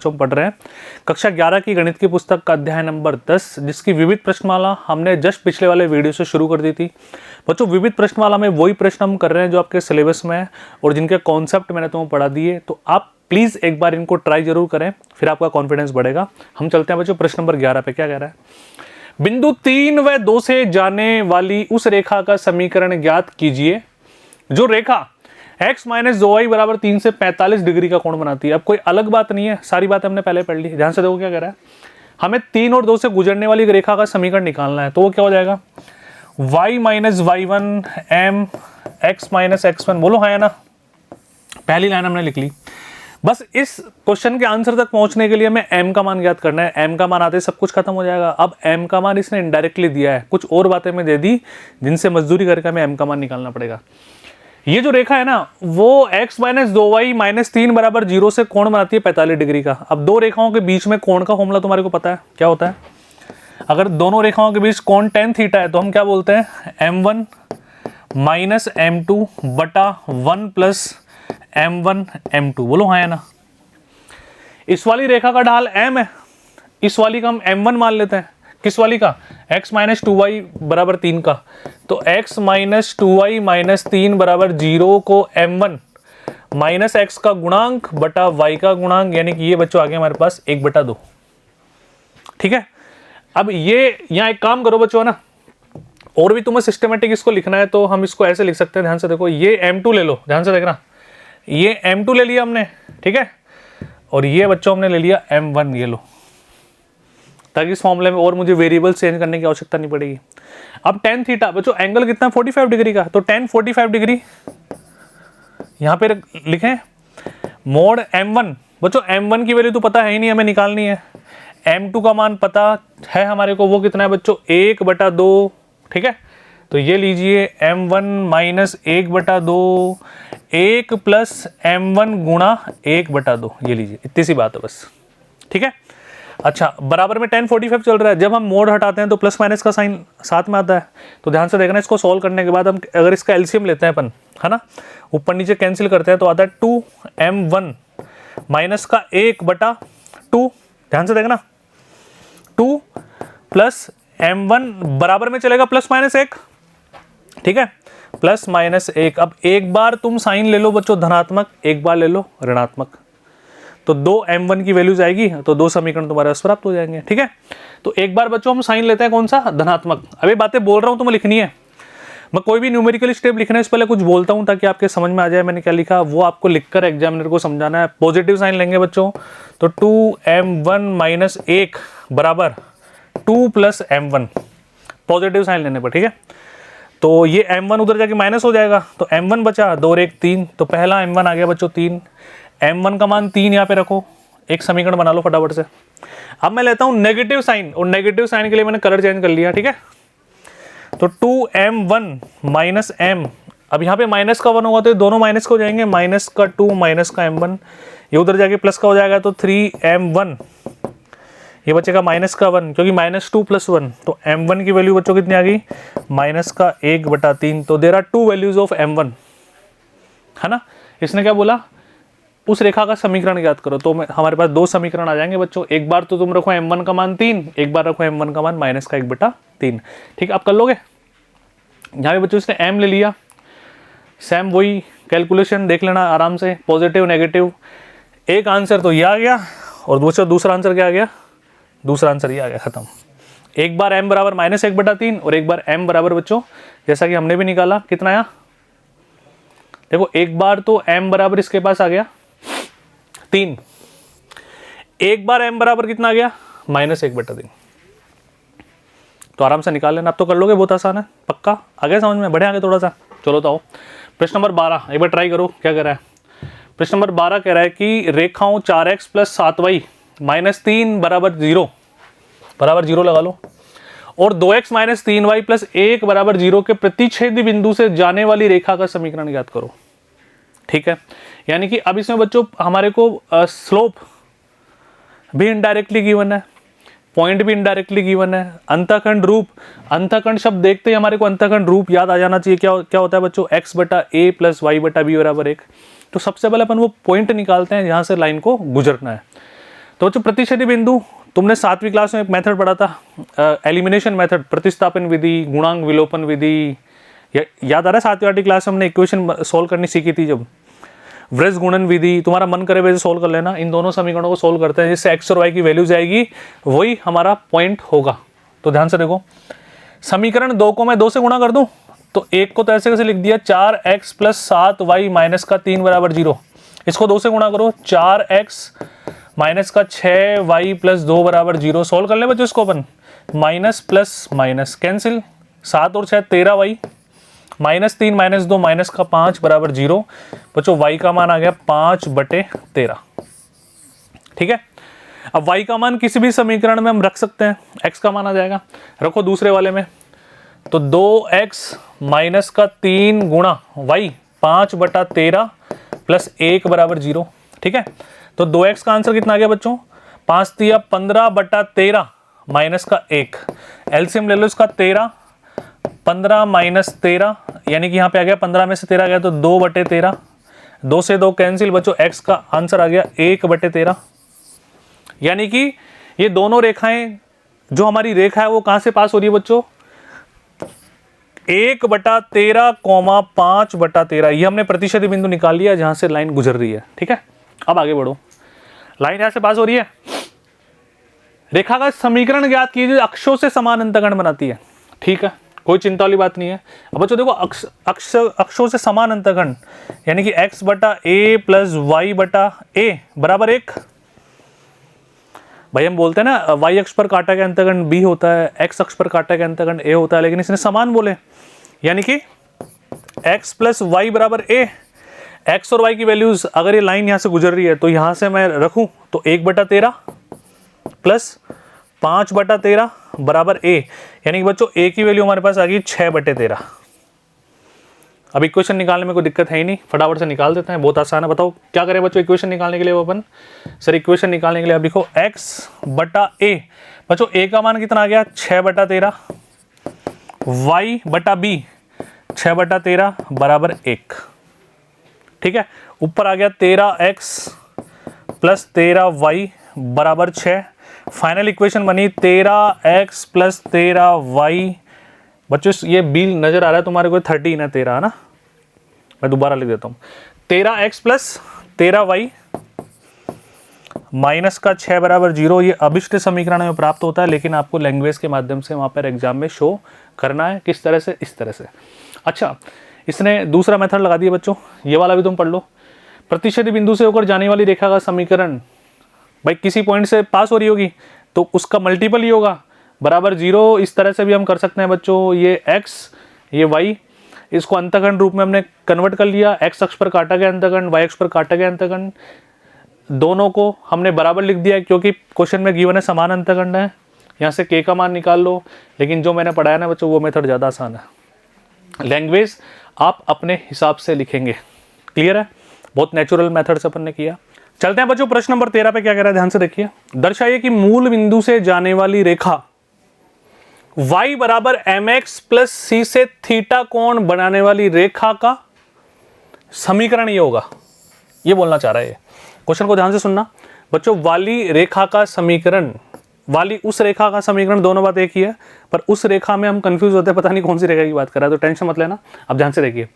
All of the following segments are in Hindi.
हम पढ़ रहे हैं कक्षा 11 की गणित की पुस्तक का अध्याय नंबर 10, जिसकी विविध प्रश्नमाला हमने जस्ट पिछले वाले वीडियो से शुरू कर दी थी। बच्चों, विविध प्रश्नमाला में वही प्रश्न हम कर रहे हैं जो आपके सिलेबस में है और जिनके कॉन्सेप्ट मैंने तुम्हें पढ़ा दिए। तो आप प्लीज़ एक बार इनको ट्राई जरूर करें, फिर आपका कॉन्फिडेंस बढ़ेगा। हम चलते हैं बच्चों प्रश्न नंबर 11 पे। क्या कह रहा है? बिंदु 3 व 2 से जाने वाली उस रेखा का समीकरण ज्ञात कीजिए जो रेखा x माइनस 2y बराबर 3 से 45 डिग्री का कोण बनाती है। अब कोई अलग बात नहीं है, सारी बात हमने पहले पढ़ ली। ध्यान से देखो क्या कह रहा है, हमें 3 और 2 से गुजरने वाली एक रेखा का समीकरण निकालना है। तो वो क्या हो जाएगा, y minus y1 m x minus x1। बोलो हाँ या ना? पहली लाइन हमने लिख ली। बस इस क्वेश्चन के आंसर तक पहुंचने के लिए हमें m का मान ज्ञात करना है। m का मान आते सब कुछ खत्म हो जाएगा। अब m का मान इसने इनडायरेक्टली दिया है, कुछ और बातें में दे दी जिनसे मजदूरी करके हमें m का मान निकालना पड़ेगा। ये जो रेखा है ना, वो x माइनस 2y माइनस 3 बराबर 0 से कोण बनाती है 45 डिग्री का। अब दो रेखाओं के बीच में कोण का फॉर्मूला तुम्हारे को पता है क्या होता है? अगर दोनों रेखाओं के बीच कोण tan थीटा है तो हम क्या बोलते हैं, m1 माइनस m2 बटा 1 प्लस m1 m2। बोलो हाँ या ना? इस वाली रेखा का ढाल m है, इस वाली का हम m1 मान लेते हैं। किस वाली का? x माइनस 2y बराबर 3 का। तो x माइनस 2y माइनस 3 बराबर 0 को m1 माइनस x का गुणांक बटा y का गुणांक, यानी कि ये बच्चों आ गया हमारे पास 1/2। ठीक है। अब ये यहाँ एक काम करो बच्चों ना, और भी तुम्हें सिस्टमेटिक इसको लिखना है तो हम इसको ऐसे लिख सकते हैं। ध्यान से देखो, ये m2 ले लो, ध्यान से देखना, ये m2 ले लिया हमने, ठीक है, और ये बच्चों हमने ले लिया m1, ये लो, ताकि इस फॉर्मूले में और मुझे वेरिएबल चेंज करने की आवश्यकता नहीं पड़ेगी। अब tan थीटा बच्चों एंगल कितना, 45 डिग्री का, तो tan 45 डिग्री यहां पे लिखें मोड m1। बच्चों m1 की वैल्यू तो पता है ही नहीं, हमें निकालनी है। m2 का मान पता है हमारे को, वो कितना है बच्चों, 1/2। ठीक है, तो ये लीजिए m1 माइनस 1/2, 1 प्लस m1 गुणा 1/2, ये लीजिए, इतनी सी बात है बस। ठीक है। अच्छा, बराबर में tan 45 चल रहा है। जब हम मोड हटाते हैं तो प्लस माइनस का साइन साथ में आता है। तो ध्यान से देखना, इसको सॉल्व करने के बाद हम अगर इसका एलसीएम लेते हैं अपन, है ना, ऊपर नीचे कैंसिल करते हैं तो आता है 2m1 माइनस का 1/2। ध्यान से देखना, 2 प्लस m1 बराबर में चलेगा प्लस माइनस 1। ठीक है, प्लस माइनस 1। अब एक बार तुम साइन ले लो बच्चों धनात्मक, एक बार ले लो ऋणात्मक, तो 2m1 की वैल्यूज आएगी, तो दो समीकरण तुम्हारे पास प्राप्त हो जाएंगे। ठीक है, तो एक बार बच्चों हम साइन लेते हैं कौन सा, धनात्मक। अभी बातें बोल रहा हूं तुम्हें लिखनी है। मैं कोई भी न्यूमेरिकल स्टेप लिखने से पहले कुछ बोलता हूं ताकि आपके समझ में आ जाए मैंने क्या लिखा, वो आपको लिखकर एग्जामिनर को समझाना है। पॉजिटिव साइन लेंगे बच्चों, तो 2m1 माइनस 1 बराबर 2 प्लस m1, पॉजिटिव साइन लेने पर। ठीक है, तो ये m1 उधर जाके माइनस हो जाएगा, तो m1 बचा 2 और 1 3, तो पहला m1 आ गया बच्चों 3। m1 का मान 3 यहाँ पे रखो, एक समीकरण बना लो फटाफट से। अब मैं लेता हूं नेगेटिव साइन, और नेगेटिव साइन के लिए मैंने कलर चेंज कर लिया। ठीक है, तो 2m1 माइनस m, अब यहाँ पे माइनस का 1 होगा तो दोनों माइनस का हो जाएंगे, माइनस का 2 माइनस का m1, ये उधर जाके प्लस का हो जाएगा, तो 3m1, ये बचेगा माइनस का 1, क्योंकि माइनस 2 प्लस 1, तो m1 की वैल्यू बच्चों कितनी आ गई, माइनस का 1/3। तो there are 2 values of m1, है ना। इसने क्या बोला, उस रेखा का समीकरण ज्ञात करो। तो हमारे पास दो समीकरण आ जाएंगे बच्चों। एक बार तो तुम रखो m1 का मान 3, एक बार रखो m1 का मान माइनस का 1/3। ठीक, आप कर लोगे। यहाँ पे बच्चों इसने m ले लिया, सेम वही कैलकुलेशन देख लेना आराम से, पॉजिटिव नेगेटिव। एक आंसर तो ये आ गया, और दूसरा आंसर क्या आ गया, दूसरा आंसर ये आ गया, खत्म। एक बार m बराबर माइनस 1/3 और एक बार m बराबर बच्चों जैसा कि हमने भी निकाला, कितना आया देखो, एक बार तो m बराबर इसके पास आ गया 3, एक बार m बराबर कितना आ गया, माइनस 1/3। तो आराम से निकाल लेना, आप तो कर लोगे, बहुत आसान है, पक्का आ गया समझ में, बढ़े आगे थोड़ा सा। चलो तो आओ प्रश्न नंबर 12, एक बार ट्राई करो क्या कह रहा है। प्रश्न नंबर 12 कह रहा है कि रेखाओं 4x प्लस 7y माइनस 3 बराबर 0 लगा लो, और 2x माइनस 3y प्लस 1 बराबर 0 के प्रतिच्छेदी बिंदु से जाने वाली रेखा का समीकरण ज्ञात करो। ठीक है, यानी कि अब इसमें बच्चों हमारे को स्लोप भी इनडायरेक्टली गिवन है, पॉइंट भी इनडायरेक्टली गिवन है, अंतःखंड रूप, अंतःखंड शब्द देखते ही हमारे को अंतःखंड रूप याद आ जाना चाहिए। क्या होता है बच्चों, x/a प्लस y/b बराबर 1। तो सबसे पहले अपन वो पॉइंट निकालते हैं जहां से लाइन को गुजरना है। तो बच्चों प्रतिच्छेदी बिंदु, तुमने 7वीं क्लास में एक मेथड पढ़ा था, एलिमिनेशन मेथड, प्रतिस्थापन विधि, गुणांक विलोपन विधि, याद आ रहा है? 7वीं क्लास में हमने इक्वेशन सॉल्व करनी सीखी थी जब, वृत्त गुणन विधि। तुम्हारा मन करे वैसे सॉल्व कर लेना। इन दोनों समीकरणों को सॉल्व करते हैं, जिससे एक्स और वाई की वैल्यूज आएगी, वही हमारा पॉइंट होगा। तो ध्यान से देखो, समीकरण 2 को मैं 2 से गुणा कर दूं तो एक को तो ऐसे कैसे लिख दिया, 4x + 7y - का 3 = 0। इसको 2 से गुणा करो, 4x - का 6y + 2 = 0। सॉल्व कर ले बच्चों इसको अपन, माइनस प्लस माइनस कैंसिल, 7 और 6 13y, -3 - 2 - का 5 = 0। बच्चों y का मान आ गया 5/13। ठीक है, अब y का मान किसी भी समीकरण में हम रख सकते हैं, x का मान आ जाएगा। रखो दूसरे वाले में, तो 2x - का 3 गुणा y 5/13 + 1 = 0। ठीक है, तो 2x का आंसर कितना आ गया बच्चों, 5 × 3 = 15/13 - का 1। एलसीएम ले लो इसका, 13, 15 - 13, यानी कि यहाँ पे आ गया 15 में से 13 गया तो 2/13, 2 से 2 कैंसिल। बच्चों x का आंसर आ गया 1/13। यानी कि ये दोनों रेखाएं, जो हमारी रेखा है वो कहां से पास हो रही है बच्चों, 1/13, 5/13। ये हमने प्रतिच्छेदी बिंदु निकाल लिया जहां से लाइन गुजर रही है। ठीक है, अब आगे बढ़ो। लाइन यहां से पास हो रही है, रेखा का समीकरण ज्ञात कीजिए अक्षों से समान अंतःखंड बनाती है। ठीक है, कोई चिंता वाली बात नहीं है। अब बच्चों देखो, अक्षों से समान अंतःखंड यानी कि x/a + y/a = 1। भाई हम बोलते हैं ना, y अक्ष पर काटा गया अंतःखंड b होता है, x अक्ष पर काटा गया अंतःखंड a होता है, लेकिन इसने समान बोले, यानी कि x + y = a। x और y की वैल्यूज, अगर ये लाइन यहां से गुजर रही है तो यहां से मैं रखूं तो 1/13 + 5/13 = a, यानी कि बच्चों a की वैल्यू हमारे पास आ गई 6/13। अब इक्वेशन निकालने में कोई दिक्कत है ही नहीं, फटाफट से निकाल देते हैं, बहुत आसान है। बताओ क्या करें बच्चों इक्वेशन निकालने के लिए अपन, सर इक्वेशन निकालने के लिए आप लिखो x/a। बच्चों a का मान कितना आ गया, 6/13, y/b 6/13 = 1। ठीक है, ऊपर आ गया 13x + 13y = 6। फाइनल इक्वेशन बनी 13x + 13y। बच्चों ये b नजर आ रहा है तुम्हारे को, 13 है 13 है ना, मैं दोबारा लिख देता हूं, 13x + 13y - का 6 = 0। ये अभिष्ट समीकरण में प्राप्त होता है, लेकिन आपको लैंग्वेज के माध्यम से वहां पर एग्जाम में शो करना है। किस तरह से, इस तरह से। अच्छा, इसने दूसरा मेथड लगा दिया बच्चों, ये वाला भी तुम पढ़ लो। प्रतिच्छेदी बिंदु से होकर जाने वाली रेखा का समीकरण, भाई किसी पॉइंट से पास हो रही होगी तो उसका मल्टीपल ही होगा, =0। इस तरह से भी हम कर सकते हैं बच्चों, ये x ये y, इसको अंतःखंड रूप में हमने कन्वर्ट कर लिया। x अक्ष पर काटा गया अंतःखंड, y अक्ष पर काटा गया अंतःखंड, दोनों को हमने बराबर लिख दिया क्योंकि क्वेश्चन में गिवन है समान अंतःखंड है। यहाँ से k का मान निकाल लो, लेकिन जो मैंने पढ़ाया ना बच्चों वो मेथड ज़्यादा आसान है। लैंग्वेज आप अपने हिसाब से लिखेंगे, क्लियर है, बहुत नेचुरल मेथड से अपन ने किया। चलते हैं बच्चों प्रश्न नंबर 13 पे क्या कह रहा है, ध्यान से देखिए। दर्शाइए कि मूल बिंदु से जाने वाली रेखा y = mx + c से थीटा कोण बनाने वाली रेखा का समीकरण ये होगा, ये बोलना चाह रहा है। क्वेश्चन को ध्यान से सुनना बच्चों, वाली रेखा का समीकरण, वाली उस रेखा का समीकरण, दोनों बात एक ही है, पर उस रेखा में हम कंफ्यूज होते हैं, पता नहीं कौन सी रेखा की बात कर रहा है, तो टेंशन मत लेना। अब ध्यान से देखिए,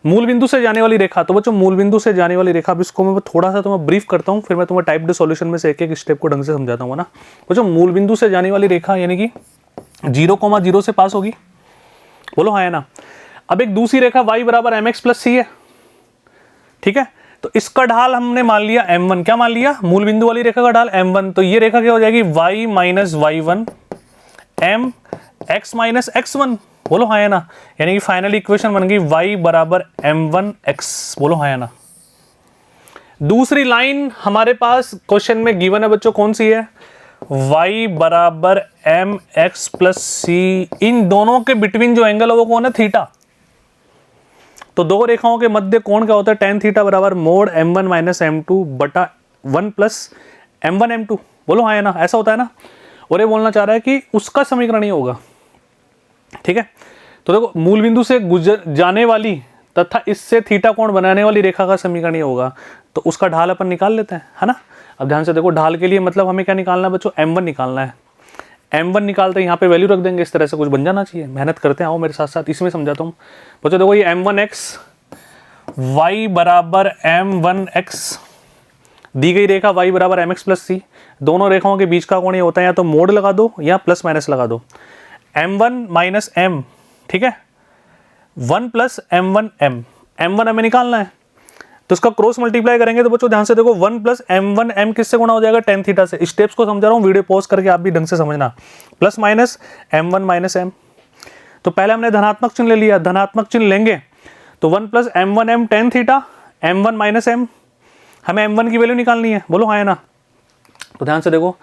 मूल बिंदु से जाने वाली रेखा, तो बच्चों मूल बिंदु से जाने वाली रेखा, अब इसको मैं थोड़ा सा तुम्हें ब्रीफ करता हूँ, फिर मैं तुम्हें टाइप्ड सॉल्यूशन में से एक एक स्टेप को ढंग से समझाता हूँ ना। बच्चों मूल बिंदु से जाने वाली रेखा यानी कि 0,0 से पास होगी, बोलो हाँ या ना। अब एक दूसरी रेखा y = mx + c है, ठीक है, तो इसका ढाल हमने मान लिया m1। क्या मान लिया, मूल बिंदु वाली रेखा का ढाल m1, तो ये रेखा क्या हो जाएगी, y - y1 m x - x1, बोलो हाँ या ना। यानी कि फाइनल इक्वेशन बन गई y = m1x, बोलो हाँ या ना। दूसरी लाइन हमारे पास क्वेश्चन में गिवन है बच्चों, कौन सी है, y = mx + c। इन दोनों के बिटवीन जो एंगल है वो कौन है, थीटा। तो दो रेखाओं के मध्य कोण क्या होता है, tan theta = mod m1 - m2 बटा 1 + m1 m2, बोलो हाँ या ना, ऐसा होता है ना। और ये बोलना चाह रहा है कि उसका समीकरण ही होगा, ठीक है। तो देखो मूल बिंदु से गुजर जाने वाली तथा इससे थीटा कोण बनाने वाली रेखा का समीकरण ही होगा, तो उसका ढाल अपन निकाल लेते हैं, है ना। अब ध्यान से देखो, ढाल के लिए मतलब हमें क्या निकालना है बच्चों, m1 निकालना है। m1 निकालते हैं, यहाँ पे वैल्यू रख देंगे, इस तरह से कुछ बन जाना चाहिए। मेहनत करते हैं, आओ मेरे साथ साथ, इसमें समझाता हूँ बच्चों। देखो ये m1x y बराबर m1x, दी गई रेखा y बराबर mx प्लस सी, दोनों रेखाओं के बीच का कोण ये होता है, या तो मोड लगा दो या प्लस माइनस लगा दो। m1 माइनस m, ठीक है, 1 प्लस m1 m, m1 हमें निकालना है, तो इसका क्रॉस मल्टीप्लाई करेंगे तो बच्चों ध्यान से देखो 1 प्लस m1 m किससे गुणा हो जाएगा, tan थीटा से। स्टेप्स को समझा रहा हूँ, वीडियो पॉज करके आप भी ढंग से समझना। Plus minus m1 minus m, तो पहले हमने धनात्मक चिन्ह ले लिया, धनात्मक चिन्ह लेंगे तो 1 plus m1 m tan theta, m1 minus m, हमें m1 की वैल्यू निकालनी है, बोलो हाँ है ना। तो ध्यान से देखो,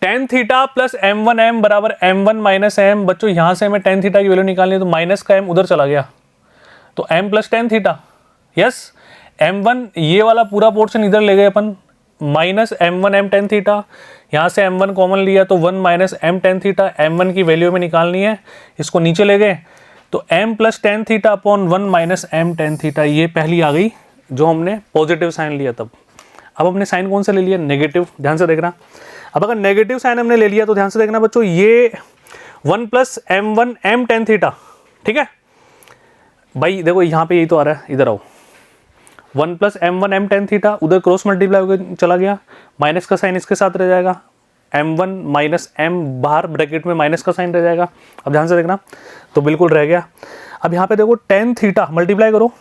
tan theta plus m1 m बराबर m1 माइनस m। बच्चों यहाँ से हमें tan थीटा की वैल्यू निकालनी है, तो माइनस का m उधर चला गया, तो m plus tan theta, yes m1 ये वाला पूरा पोर्शन इधर ले गए अपन, minus m1 m tan theta, यहाँ से m1 कॉमन लिया तो 1 minus m tan theta, m1 की वैल्यू में निकालनी है, इसको नीचे ले गए तो m plus tan theta upon 1 minus m tan theta, ये पहली आ गई जो हमने पॉजिटिव साइन लिया तब। अब हमने साइन कौन सा ले लिया, नेगेटिव, ध्यान से देखना। अब अगर नेगेटिव साइन हमने ले लिया तो ध्यान से देखना बच्चों, ये 1 plus m1 m tan theta, ठीक है भाई, देखो यहाँ पे यही तो आ रहा है, इधर आओ, 1 plus m1 m tan theta, उधर क्रॉस मल्टीप्लाई होकर चला गया, माइनस का साइन इसके साथ रह जाएगा, m1 माइनस m बाहर ब्रैकेट में माइनस का साइन रह जाएगा। अब ध्यान से देखना, तो बिल्कुल रह गया। अब यहाँ पे देखो tan थीटा मल्टीप्लाई करो,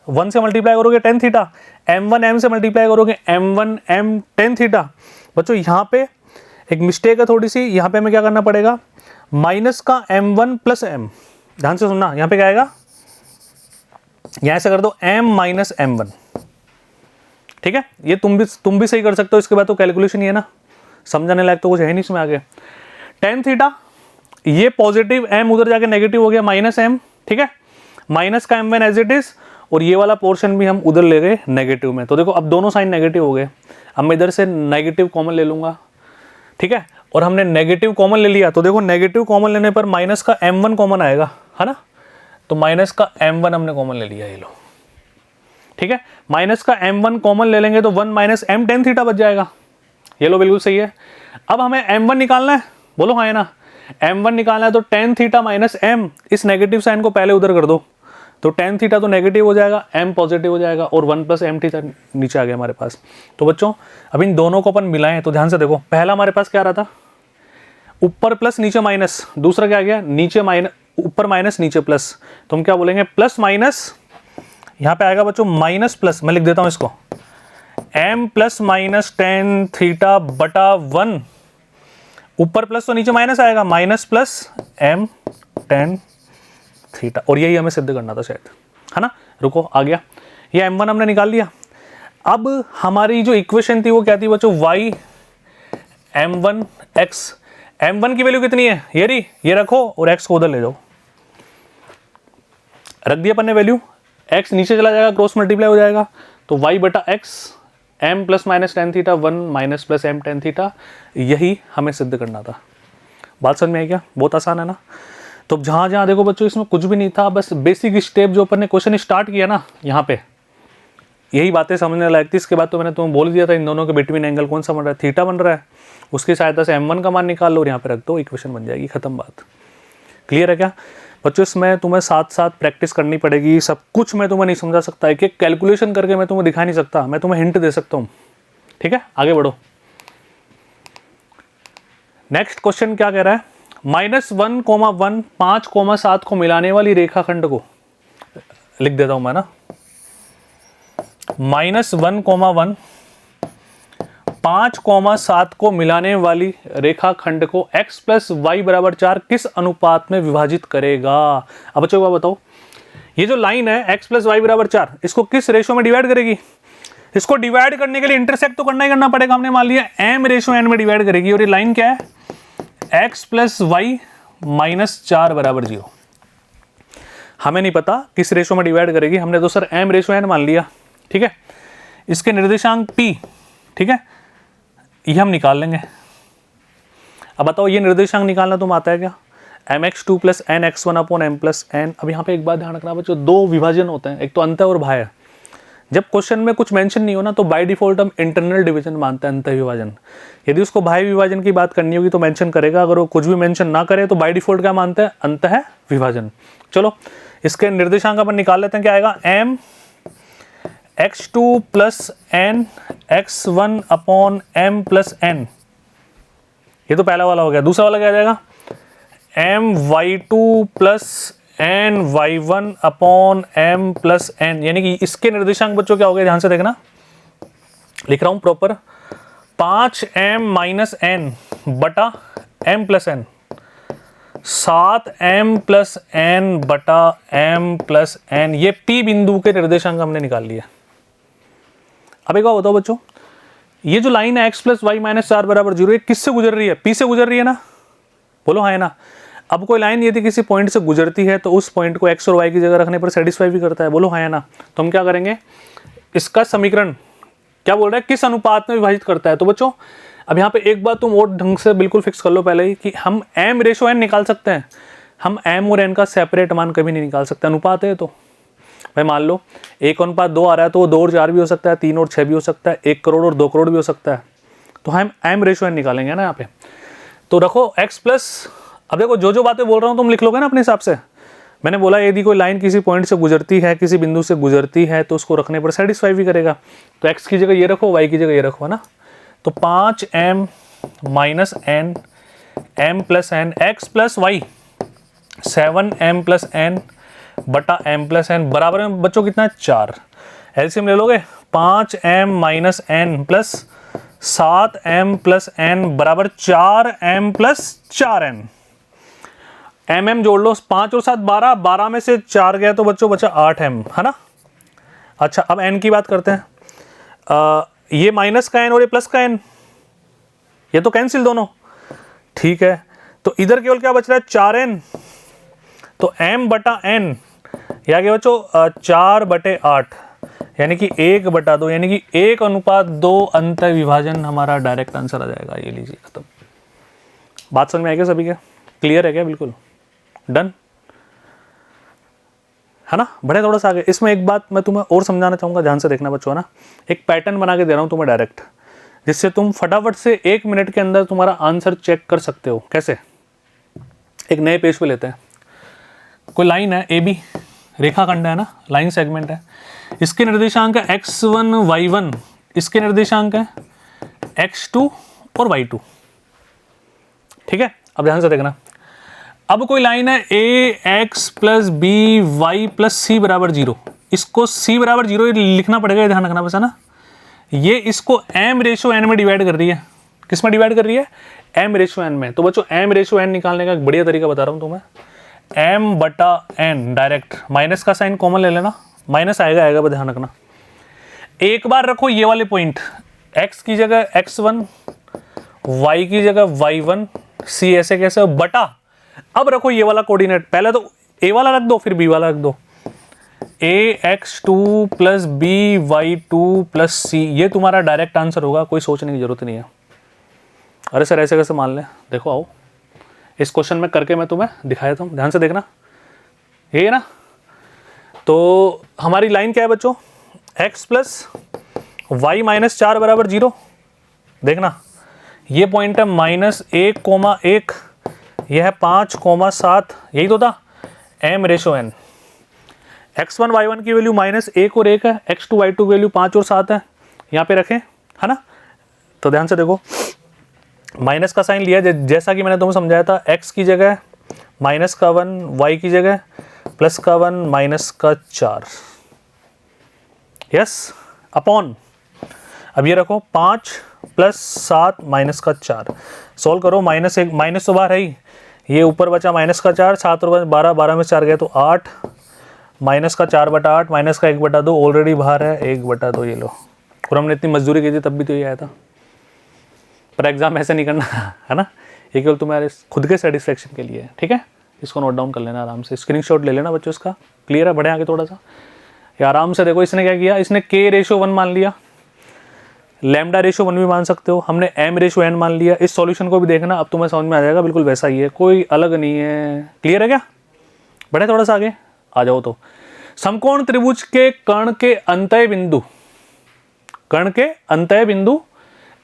1 से मल्टीप्लाई करोगे tan थीटा, m1 m से मल्टीप्लाई करोगे m1 m tan थीटा। बच्चों यहाँ पे एक मिस्टेक है थोड़ी सी, यहाँ पे हमें क्या करना पड़ेगा, माइनस का m1 प्लस m, ध्यान से सुनना, यहाँ पे क्या आएगा, यहाँ से कर दो m माइनस m1, ठीक है। ये तुम भी सही कर सकते हो, इसके बाद तो कैलकुलेशन ही है ना, समझाने लायक तो कुछ है नहीं इसमें आगे। tan थीटा, ये पॉजिटिव m उधर जाके नेगेटिव हो गया, माइनस m, ठीक है, माइनस का m1 एज इट इज, और ये वाला पोर्शन भी हम उधर ले गए नेगेटिव में। तो देखो अब दोनों साइन नेगेटिव हो गए, अब मैं इधर से नेगेटिव कॉमन ले लूंगा, ठीक है, और हमने नेगेटिव कॉमन ले लिया, तो देखो नेगेटिव कॉमन लेने पर माइनस का m1 कॉमन आएगा, है ना, तो माइनस का m1 हमने कॉमन ले लिया, ये लो, ठीक है, माइनस का m1 कॉमन ले लेंगे तो 1 माइनस m tan थीटा बच जाएगा, ये लो बिल्कुल सही है। अब हमें m1 निकालना है, बोलो हाँ है ना, m1 निकालना है तो tan थीटा माइनस m, इस नेगेटिव साइन को पहले उधर कर दो, तो tan थीटा तो नेगेटिव हो जाएगा, m पॉजिटिव हो जाएगा, और 1 प्लस m थीटा नीचे आ गया हमारे पास। तो बच्चों अब इन दोनों को अपन मिलाएं तो ध्यान से देखो, पहला हमारे पास क्या आ रहा था, ऊपर प्लस नीचे माइनस, दूसरा क्या आ गया, नीचे माइनस, ऊपर माइनस नीचे प्लस, तो हम क्या बोलेंगे, प्लस माइनस, यहाँ पे आएगा बच्चों माइनस प्लस, मैं लिख देता हूँ इसको, m plus minus tan theta बटा 1, ऊपर प्लस तो नीचे माइनस आएगा, minus plus m tan theta, और यही हमें सिद्ध करना था शायद, है ना। रुको आ गया, ये m1 हमने निकाल लिया। अब हमारी जो इक्वेशन थी वो क्या थी बच्चों, y m1 x, m1 की वैल्यू कितनी है, ये रही, ये रखो और x को उधर ले जाओ, रख दिया अपन ने वैल्यू, x नीचे चला जाएगा, क्रॉस मल्टीप्लाई हो जाएगा, तो y बटा x m plus minus tan theta 1 minus plus m tan theta, यही हमें सिद्ध करना था। बात समझ में आई क्या, बहुत आसान है ना। तो जहाँ जहाँ देखो बच्चों इसमें कुछ भी नहीं था, बस बेसिक स्टेप जो अपन ने क्वेश्चन स्टार्ट किया ना, यहाँ पे यही बातें समझने लायक थी। इसके बाद तो मैंने तुम्हें बोल दिया था इन दोनों के बिटवीन एंगल कौन सा बन रहा है, थीटा बन रहा है, उसकी सहायता से m1 का मान निकाल लो और यहाँ पे रख दो, इक्वेशन बन जाएगी, खत्म बात। क्लियर है क्या बच्चों, इसमें तुम्हें साथ साथ प्रैक्टिस करनी पड़ेगी, सब कुछ मैं तुम्हें नहीं समझा सकता, एक एक कैलकुलेशन करके मैं तुम्हें दिखा नहीं सकता, मैं तुम्हें हिंट दे सकता हूँ, ठीक है। आगे बढ़ो, नेक्स्ट क्वेश्चन क्या कह रहा है, -1, 1, 5, 7 को मिलाने वाली रेखाखंड को, लिख देता हूं मैं ना, -1, 1, 5, 7 को मिलाने वाली रेखाखंड को x प्लस वाई बराबर 4 किस अनुपात में विभाजित करेगा। अब बच्चों को बताओ, ये जो लाइन है x प्लस वाई बराबर 4, इसको किस रेशो में डिवाइड करेगी। इसको डिवाइड करने के लिए इंटरसेक्ट तो करना ही करना पड़ेगा, हमने मान लिया m रेशो n में डिवाइड करेगी, और ये लाइन क्या है, x प्लस वाई माइनस 4 बराबर 0। हमें नहीं पता किस रेशो में डिवाइड करेगी, हमने तो सर m रेशो n मान लिया, ठीक है। इसके निर्देशांक p, ठीक है, ये हम निकाल लेंगे। अब बताओ ये निर्देशांक निकालना तुम आता है क्या, mx2 plus nx1 upon m plus n। अब यहाँ पे एक बात ध्यान रखना बच्चों, दो विभाजन होते हैं, एक तो अंतः और बाह्य। जब क्वेश्चन में कुछ मेंशन नहीं हो ना तो बाय डिफॉल्ट हम इंटरनल डिवीजन मानते हैं, अंत विभाजन। यदि उसको बाह्य विभाजन की बात करनी होगी तो मेंशन करेगा, अगर वो कुछ भी मेंशन ना करे तो बाय डिफॉल्ट क्या मानते हैं, अंत विभाजन। चलो इसके निर्देशांक अपन निकाल लेते हैं, क्या आएगा, m x2 plus n x1 upon m plus n, ये तो पहला वाला हो गया। दूसरा वाला क्या आ जाएगा, m y2 plus n y1 upon m plus n, यानी कि इसके निर्देशांक बच्चों क्या हो गए, ध्यान से देखना, लिख रहा हूं प्रॉपर, 5m माइनस n बटा m plus n, 7m plus n बटा m प्लस n, ये P बिंदु के निर्देशांक हमने निकाल लिए। अब एक बात बताओ बच्चों, ये जो लाइन है x प्लस वाई माइनस 4 बराबर 0, ये किससे गुजर रही है, P से गुजर रही है ना, बोलो हाँ है ना। अब कोई लाइन यदि किसी पॉइंट से गुजरती है तो उस पॉइंट को x और y की जगह रखने पर सेटिस्फाई भी करता है, बोलो हाँ है ना। तो हम क्या करेंगे, इसका समीकरण क्या बोल रहा है, किस अनुपात में विभाजित करता है। तो बच्चों अब यहाँ पे एक बात तुम और ढंग से बिल्कुल फिक्स कर लो पहले ही, कि हम m रेशो n निकाल सकते हैं, हम m और n का सेपरेट मान कभी नहीं निकाल सकते, अनुपात है। तो भाई मान लो 1:2 आ रहा है तो वो 2 और 4 भी हो सकता है, 3 और 6 भी हो सकता है, 1 करोड़ और 2 करोड़ भी हो सकता है, तो हम m रेशो n निकालेंगे ना यहाँ पे। तो रखो x प्लस, अब देखो जो जो बातें बोल रहा हूँ तुम लिख लोगे ना अपने हिसाब से। मैंने बोला यदि कोई लाइन किसी पॉइंट से गुजरती है, किसी बिंदु से गुजरती है तो उसको रखने पर सेटिस्फाई भी करेगा, तो x की जगह ये रखो, y की जगह ये रखो, है ना। तो 5m minus n m plus n x plus y 7m plus n बटा m प्लस n बराबर में बच्चों कितना है, 4। एलसीएम ले लोगे, 5m minus n plus 7m plus n बराबर 4m प्लस 4n। mm जोड़ लो, 5 और 7 12, 12 में से 4 गया तो बच्चों बचा 8m, है ना। अच्छा अब n की बात करते हैं, ये माइनस का n और ये प्लस का n, ये तो कैंसिल दोनों, ठीक है। तो इधर केवल क्या बच रहा है, 4n, तो m बटा n या क्या बच्चों 4/8, यानी कि 1/2, यानी कि 1:2 अंत विभाजन हमारा डायरेक्ट आंसर आ जाएगा। ये लीजिए खत्म। बात समझ में आएगी सभी क्या, क्लियर है क्या, बिल्कुल डन है ना। बढ़े थोड़ा सा आगे, इसमें एक बात मैं तुम्हें और समझाना चाहूंगा, ध्यान से देखना बच्चों, है ना। एक पैटर्न बना के दे रहा हूं तुम्हें डायरेक्ट, जिससे तुम फटाफट से 1 मिनट के अंदर तुम्हारा आंसर चेक कर सकते हो। कैसे, एक नए पेज पे लेते हैं, कोई लाइन है AB, रेखाखंड है ना, लाइन सेगमेंट है, इसके निर्देशांक है x1 y1, इसके निर्देशांक है x2 और y2, ठीक है। अब ध्यान से देखना, अब कोई लाइन है ax plus B Y plus C बराबर 0, इसको c बराबर 0 लिखना पड़ेगा, ध्यान रखना बस, है ना। ये इसको m रेशो n में डिवाइड कर रही है, किस में डिवाइड कर रही है, m रेशो n में। तो बच्चों m रेशो n निकालने का एक बढ़िया तरीका बता रहा हूं तुम्हें, m बटा n, डायरेक्ट माइनस का साइन कॉमन ले लेना, माइनस आएगा बस ध्यान रखना। एक बार रखो ये वाले पॉइंट, x की जगह x1, y की जगह y1, c ऐसे कैसे बटा, अब रखो ये वाला कोऑर्डिनेट, पहले तो a वाला रख दो फिर b वाला रख दो, ax2 plus by2 plus c, ये तुम्हारा डायरेक्ट आंसर होगा, कोई सोचने की जरूरत नहीं है। अरे सर ऐसे कैसे मान लें, देखो आओ इस क्वेश्चन में करके मैं तुम्हें दिखा देता हूँ, ध्यान से देखना, ये है ना। तो हमारी लाइन क्या है बच्चों, x प्लस वाई माइनस 4 बराबर 0, देखना ये पॉइंट है -1,1, यह है 5,7, यही तो था, m ratio n, x1 y1 की वैल्यू -1 और 1 है, x2 y2 की वैल्यू 5 और 7 है, यहाँ पे रखें, है ना। तो ध्यान से देखो, माइनस का साइन लिया जैसा कि मैंने तुम्हें समझाया था, x की जगह -1, y की जगह +1 -4, यस, अपॉन, अब ये रखो 5 + 7 -4, सोल्व करो, -1 माइनस तो बाहर है ही, ये ऊपर बचा -4, 7 और 12, 12 में 4 गए तो 8, -4/8, -1/2 ऑलरेडी बाहर है, 1/2 ये लो। और हमने इतनी मजदूरी की थी तब भी तो ये आया था, पर एग्जाम ऐसे नहीं करना, है ना, ये केवल तुम्हारे खुद के सेटिस्फेक्शन के लिए है, ठीक है। इसको नोट डाउन कर लेना आराम से, स्क्रीनशॉट ले लेना बच्चों इसका, क्लियर है। बढ़े आगे थोड़ा सा, ये आराम से देखो, इसने क्या किया, इसने k रेशो 1 मान लिया, लैम्डा रेशो 1 भी मान सकते हो, हमने m रेशो n मान लिया। इस सॉल्यूशन को भी देखना, अब तुम्हें समझ में आ जाएगा, बिल्कुल वैसा ही है, कोई अलग नहीं है, क्लियर है क्या। बढ़े थोड़ा सा आगे आ जाओ। समकोण त्रिभुज के कर्ण के अंतः बिंदु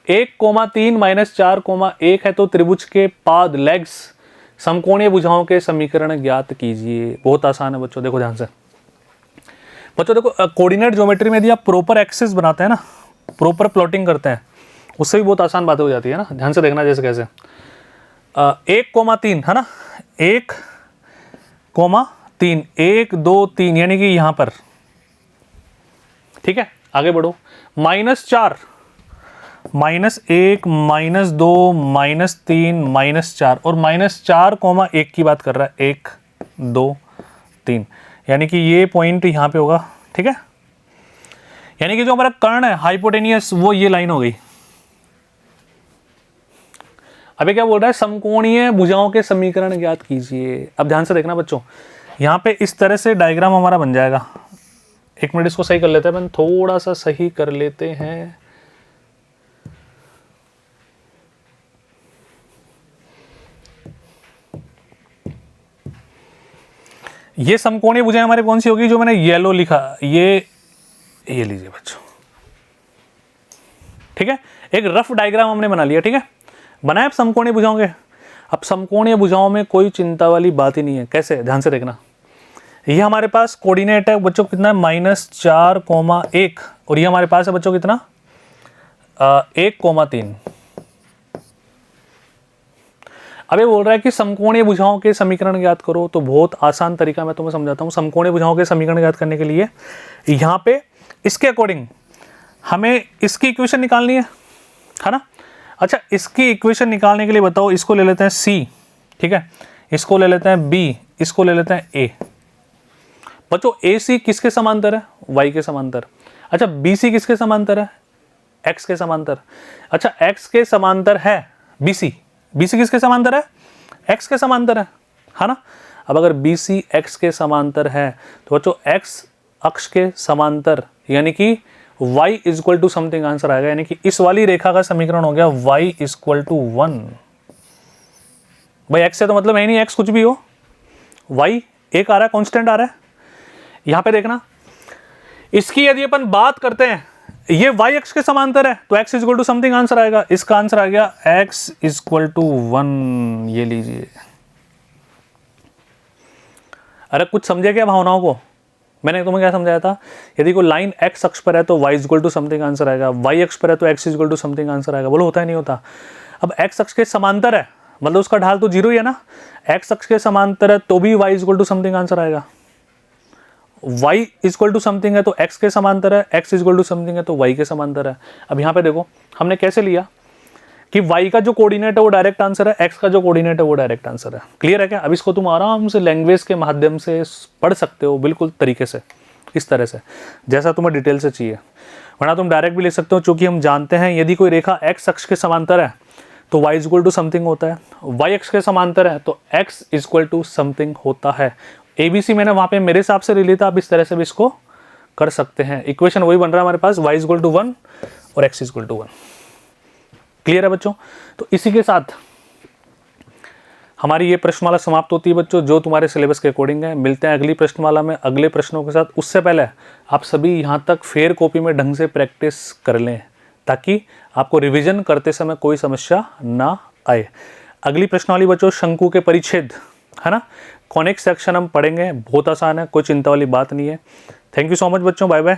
1,3 - 4,1 है तो त्रिभुज के पाद लेग्स समकोणीय भुजाओं के समीकरण ज्ञात कीजिए। बहुत आसान है बच्चों, देखो ध्यान से। बच्चों देखो, कोऑर्डिनेट ज्योमेट्री में यदि आप प्रॉपर एक्सिस बनाते हैं ना, प्रॉपर प्लॉटिंग करते हैं, उससे भी बहुत आसान बातें हो जाती है ना। ध्यान से देखना, जैसे कैसे 1,3 है ना, 1,3 1 2 3 यानी कि यहां पर, ठीक है। आगे बढ़ो, -4 -1 -2 -3 -4 और -4,1 की बात कर रहा है, 1 2 3 यानी कि ये पॉइंट यहां पे होगा, ठीक है। यानी कि जो हमारा कर्ण है हाइपोटेनियस, वो ये लाइन हो गई। अभी क्या बोल रहा है, समकोणीय भुजाओं के समीकरण ज्ञात कीजिए। अब ध्यान से देखना बच्चों, यहां पे इस तरह से डायग्राम हमारा बन जाएगा। एक मिनट इसको सही कर लेते हैं, थोड़ा सा सही कर लेते हैं। ये समकोणीय भुजाएं हमारी कौन सी होगी, जो मैंने येलो लिखा, ये लीजिए बच्चों, ठीक है। एक रफ डायग्राम हमने बना लिया, ठीक है। बनाए अब समकोणीय भुजाओं के। अब समकोणीय भुजाओं में कोई चिंता वाली बात ही नहीं है। कैसे, ध्यान से देखना। ये हमारे पास कोऑर्डिनेट है बच्चों कितना, -4,1 और ये हमारे पास है बच्चों कितना, 1,3। अब ये बोल रहा है कि समकोणीय भुजाओं के समीकरण ज्ञात करो। तो बहुत आसान तरीका मैं तुम्हें समझाता हूँ। समकोणीय भुजाओं के समीकरण ज्ञात करने के लिए यहाँ पे इसके अकॉर्डिंग हमें इसकी इक्वेशन निकालनी है ना। अच्छा, इसकी इक्वेशन निकालने के लिए बताओ, इसको ले लेते हैं C, ठीक है, इसको ले लेते हैं B, इसको ले लेते हैं A। बच्चों AC किसके समांतर है, Y के समांतर। अच्छा, BC किसके समांतर है, X के समांतर। अच्छा, X के समांतर है BC किसके समांतर है, X के समांतर है ना। अब अगर BC X के समांतर है तो बच्चों X अक्ष के समांतर यानी कि y equal to something answer आएगा। यानी कि इस वाली रेखा का समीकरण हो गया y इक्वल टू 1। भाई x से तो मतलब है नहीं, x कुछ भी हो, y एक आ रहा है, कांस्टेंट आ रहा है। यहां पे देखना, इसकी यदि अपन बात करते हैं, ये y अक्ष के समांतर है तो x equal to something answer आएगा। इसका आंसर आ गया x इक्वल टू 1। ये लीजिए। अरे कुछ समझे क्या भावनाओं को? मैंने तुम्हें क्या समझाया था, यदि कोई लाइन x अक्ष पर है तो y equal to something answer आएगा, y अक्ष पर है तो x equal to something answer आएगा। बोलो होता है नहीं होता। अब x अक्ष के समांतर है मतलब उसका ढाल तो जीरो ही है ना। x अक्ष के समांतर है तो भी y equal to something answer आएगा। y इक्वल टू समथिंग है तो x के समांतर है, x इक्वल टू समथिंग है तो y के समांतर है। अब यहाँ पे देखो हमने कैसे लिया कि y का जो कोऑर्डिनेट है वो डायरेक्ट आंसर है, x का जो कोऑर्डिनेट है वो डायरेक्ट आंसर है। क्लियर है क्या? अब इसको तुम आराम से लैंग्वेज के माध्यम से पढ़ सकते हो बिल्कुल तरीके से, इस तरह से जैसा तुम्हें डिटेल से चाहिए। वरना तुम डायरेक्ट भी ले सकते हो, क्योंकि हम जानते हैं यदि कोई रेखा x अक्ष के समांतर है तो y इक्वल टू समथिंग होता है, y अक्ष के समांतर है तो x इक्वल टू समथिंग होता है। ABC मैंने वहां पे मेरे हिसाब से ले लिया था, आप इस तरह से भी इसको कर सकते हैं। इक्वेशन वही बन रहा है हमारे पास, y इक्वल टू 1 और x इक्वल टू 1। क्लियर है बच्चों? तो इसी के साथ हमारी ये प्रश्नमाला समाप्त होती है बच्चों, जो तुम्हारे सिलेबस के अकॉर्डिंग है। मिलते हैं अगली प्रश्नमाला में अगले प्रश्नों के साथ। उससे पहले आप सभी यहाँ तक फेयर कॉपी में ढंग से प्रैक्टिस कर लें ताकि आपको रिवीजन करते समय कोई समस्या ना आए। अगली प्रश्नावली बच्चों शंकु के परिच्छेद है ना, कॉनिक सेक्शन हम पढ़ेंगे। बहुत आसान है, कोई चिंता वाली बात नहीं है। थैंक यू सो मच बच्चों, बाय बाय।